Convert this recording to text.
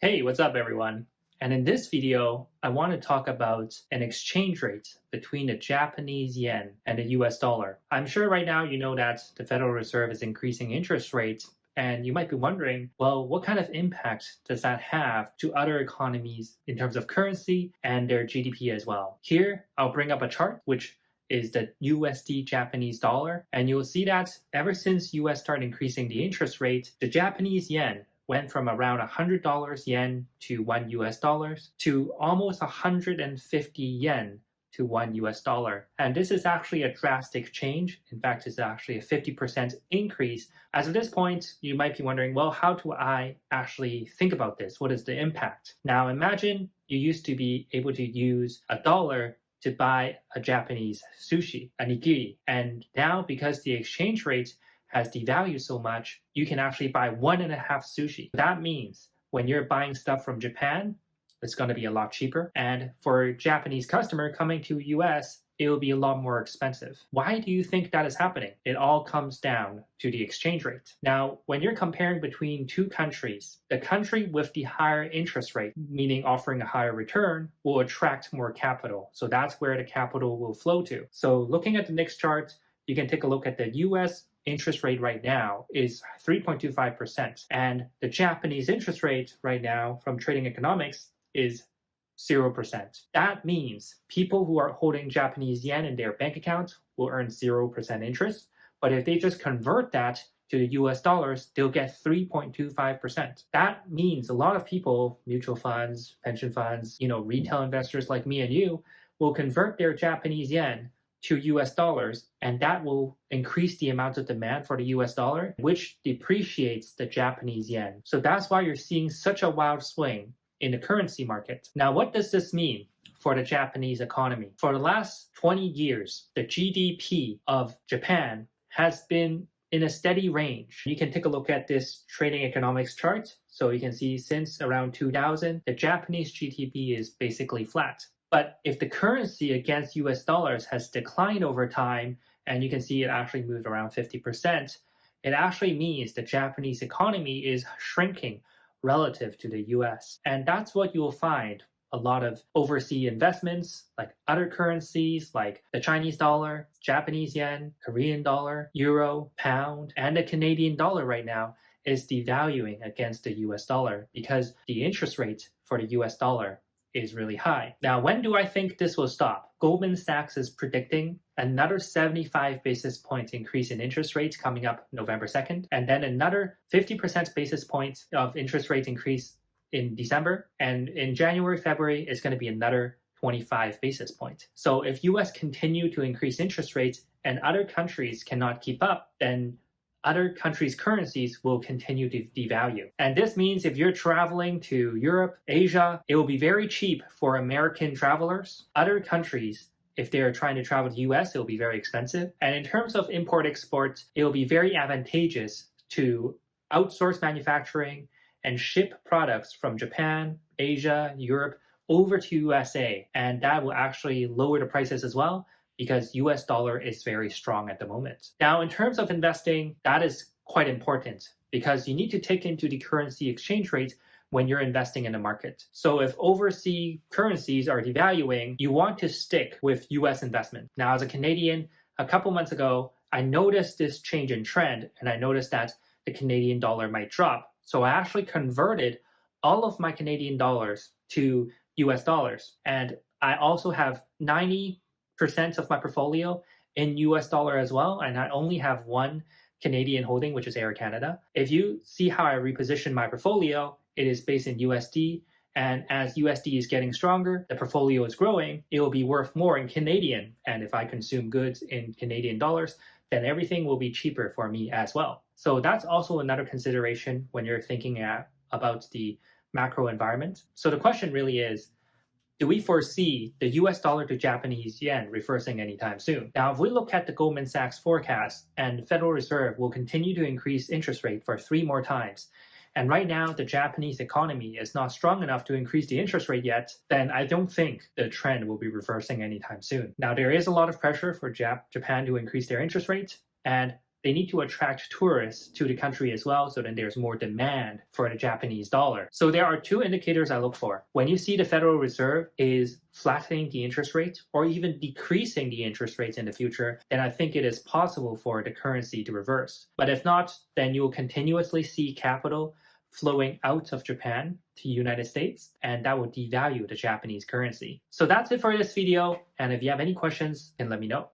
Hey, what's up everyone? And in this video, I want to talk about an exchange rate between the Japanese yen and the US dollar. I'm sure right now you know that the Federal Reserve is increasing interest rates, and you might be wondering, well, what kind of impact does that have to other economies in terms of currency and their GDP as well? Here, I'll bring up a chart which is the USD Japanese dollar, and you'll see that ever since US started increasing the interest rate, the Japanese yen went from around $100 yen to $1 to almost 150 yen to $1. And this is actually a drastic change. In fact, it's actually a 50% increase. As of this point, you might be wondering, well, how do I actually think about this? What is the impact? Now, imagine you used to be able to use a dollar to buy a Japanese sushi, a nigiri. And now, because the exchange rate has devalued so much, you can actually buy 1.5 sushi. That means when you're buying stuff from Japan, it's going to be a lot cheaper. And for a Japanese customer coming to US, it will be a lot more expensive. Why do you think that is happening? It all comes down to the exchange rate. Now, when you're comparing between two countries, the country with the higher interest rate, meaning offering a higher return, will attract more capital. So that's where the capital will flow to. So looking at the next chart, you can take a look at the US interest rate right now is 3.25%. And the Japanese interest rate right now from Trading Economics is 0%. That means people who are holding Japanese yen in their bank account will earn 0% interest. But if they just convert that to US dollars, they'll get 3.25%. That means a lot of people, mutual funds, pension funds, retail investors like me and you, will convert their Japanese yen to US dollars, and that will increase the amount of demand for the US dollar, which depreciates the Japanese yen. So that's why you're seeing such a wild swing in the currency market. Now, what does this mean for the Japanese economy? For the last 20 years, the GDP of Japan has been in a steady range. You can take a look at this Trading Economics chart. So you can see since around 2000, the Japanese GDP is basically flat. But if the currency against US dollars has declined over time, and you can see it actually moved around 50%, it actually means the Japanese economy is shrinking relative to the US. And that's what you'll find a lot of overseas investments, like other currencies like the Chinese dollar, Japanese yen, Korean dollar, euro, pound, and the Canadian dollar right now is devaluing against the US dollar because the interest rate for the US dollar is really high. Now, when do I think this will stop? Goldman Sachs is predicting another 75 basis points increase in interest rates coming up November 2nd, and then another 50% basis points of interest rate increase in December. And in January, February, it's going to be another 25 basis points. So if US continue to increase interest rates and other countries cannot keep up, then other countries' currencies will continue to devalue. And this means if you're traveling to Europe, Asia, it will be very cheap for American travelers. Other countries, if they're trying to travel to the US, it will be very expensive. And in terms of import-export, it will be very advantageous to outsource manufacturing and ship products from Japan, Asia, Europe over to USA. And that will actually lower the prices as well, because US dollar is very strong at the moment. Now, in terms of investing, that is quite important because you need to take into the currency exchange rate when you're investing in the market. So if overseas currencies are devaluing, you want to stick with US investment. Now, as a Canadian, a couple months ago, I noticed this change in trend, and I noticed that the Canadian dollar might drop. So I actually converted all of my Canadian dollars to US dollars. And I also have 90% of my portfolio in US dollar as well, and I only have one Canadian holding, which is Air Canada. If you see how I reposition my portfolio, it is based in USD, and as USD is getting stronger, the portfolio is growing, it will be worth more in Canadian, and if I consume goods in Canadian dollars, then everything will be cheaper for me as well. So that's also another consideration when you're thinking about the macro environment. So the question really is, do we foresee the US dollar to Japanese yen reversing anytime soon? Now, if we look at the Goldman Sachs forecast, and the Federal Reserve will continue to increase interest rate for 3 more times, and right now the Japanese economy is not strong enough to increase the interest rate yet, then I don't think the trend will be reversing anytime soon. Now, there is a lot of pressure for Japan to increase their interest rate, and they need to attract tourists to the country as well, so then there's more demand for the Japanese dollar. So there are two indicators I look for. When you see the Federal Reserve is flattening the interest rate or even decreasing the interest rates in the future, then I think it is possible for the currency to reverse. But if not, then you'll continuously see capital flowing out of Japan to United States, and that would devalue the Japanese currency. So that's it for this video, and if you have any questions, then let me know.